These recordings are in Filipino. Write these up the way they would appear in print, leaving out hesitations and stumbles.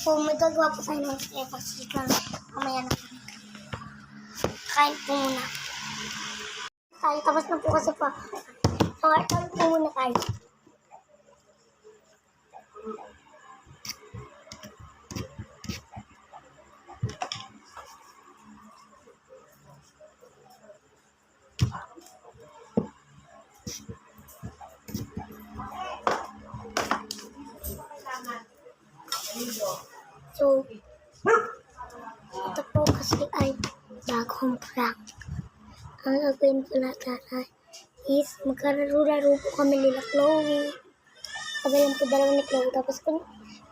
po, may gagawa po tayo ng breakfast. Mamaya na po. Kain po muna. Kain, tapos na po kasi pa. So, kain po muna kain. So, ito po kasi ay bagong prank. Ang gagawin po natin ay is magkararo-laro po kami nila Chloe. Kagalan po dalawa ni Chloe. Tapos kung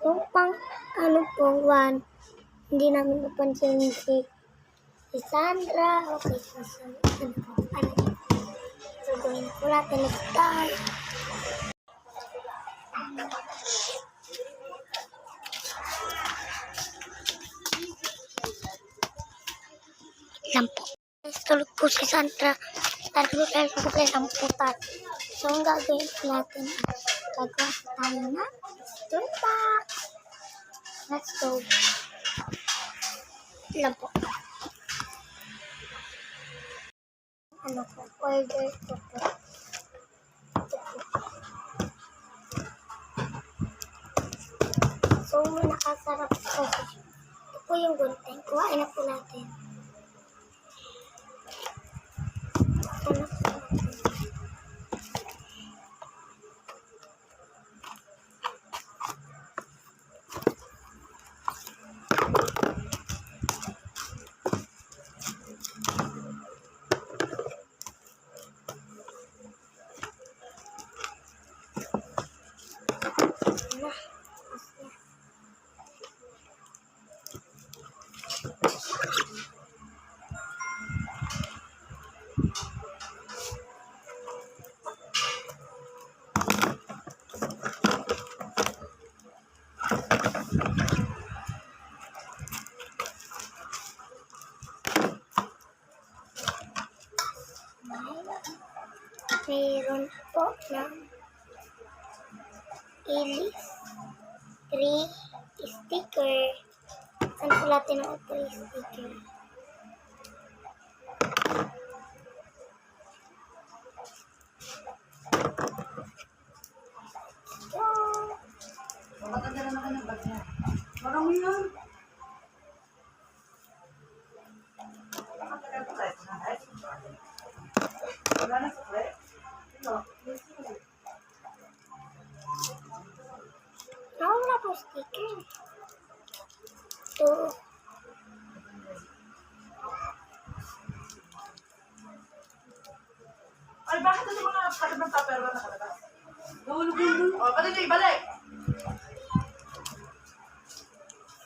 yung pang po, one, hindi namin napansin si Sandra. Okay, so gawin po natin na start. Yan po. Tulog po si Sandra. Tulog po kay lamputan. So, ang gagawin po natin gagawa tayo na turpak. Let's go. Yan po. Ano po? Order po po. Ito po. So, nakasarap po. Ito po yung gunting. Kuhain na po natin. Mayroon po ng Ilis 3 sticker. Saan po natin ang 3 sticker? Maganda naman ang bag niya. Marami yan. Wala na sa pre? Wala po sticker. Ito. Ay, bakit ito mga patabang tupperware na nakalabas? Nahulog yun. O, pati ito ibalik.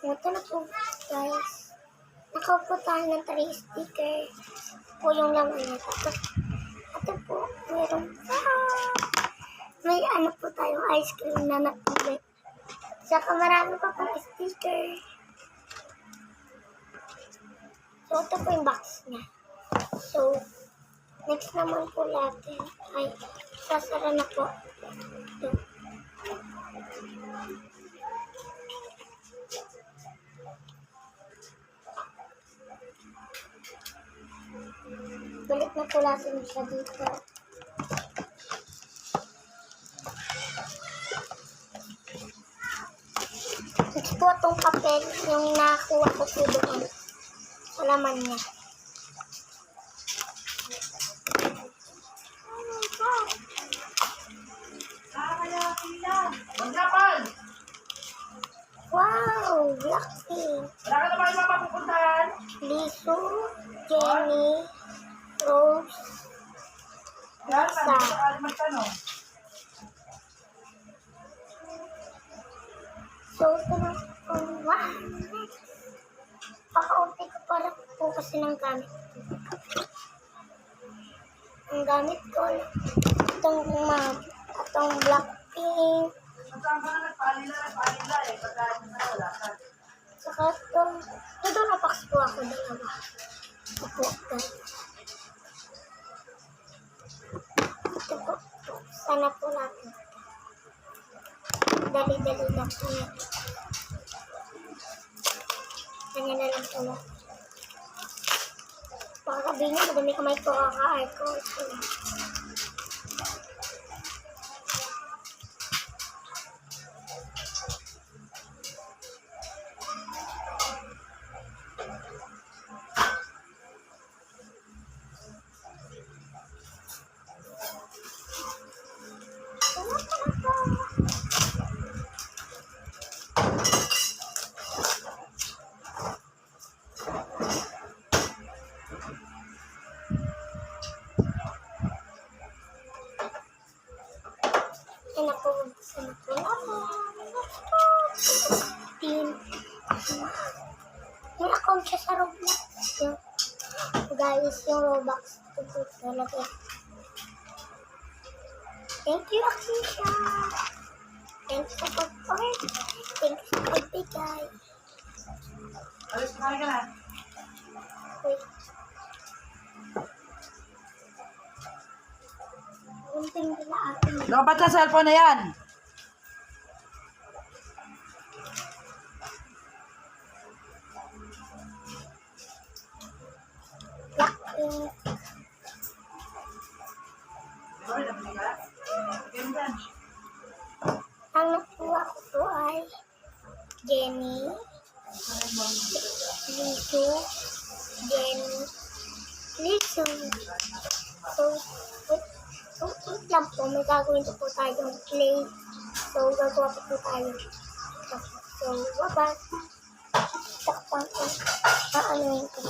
Ito na po, guys. Nakaupo tayo ng 3 sticker. Po yung laman niya. Tapos, ito po, mayroon pa. May ano po tayong ice cream na nakabit. Saka marami pa pong sticker. So, ito po yung box niya. So, next naman po natin ay sasara na po. Ito. Balik na po natin siya dito. Ito po itong papel yung nakuha ko po doon sa laman niya. Magnapan! Wow! Blackpink! Wala ka naman yung mapupuntahan? Liso, Jenny, Rose, Yan, Lisa. hindi ka alam magtanong. So, ito na wow! Pakaunti ko para po kasi ng gamit. Ang gamit ko, itong Blackpink. Saan ka na nagpalila eh. Pagkain mo na wala ka. Saka ito napax po ako dalawa. Opo, guys. Ito po, sana po natin. Dali-dali lang po yan. niya na lang ito. Baka sabihin niya, madami kamay ko kaka-art ko. Yan ako, gusto ko na. May account siya sa Roblox. Yung, guys, yung Roblox. Ito talaga. Thank you, Akisha. Thank you sa pag-comment. Thank you sa pagbigay. Alis, kumain ka na. Wait. Kunting nila atin. Lobat sa cellphone na yan. Blackpink. Ang nakuha ko po ay Jenny, Lito, Jenny, Lito. So, wait lang po, may gagawin po tayong play. So, gagawa po tayo. So, bye-bye. Takpan ko. Ano yun ko.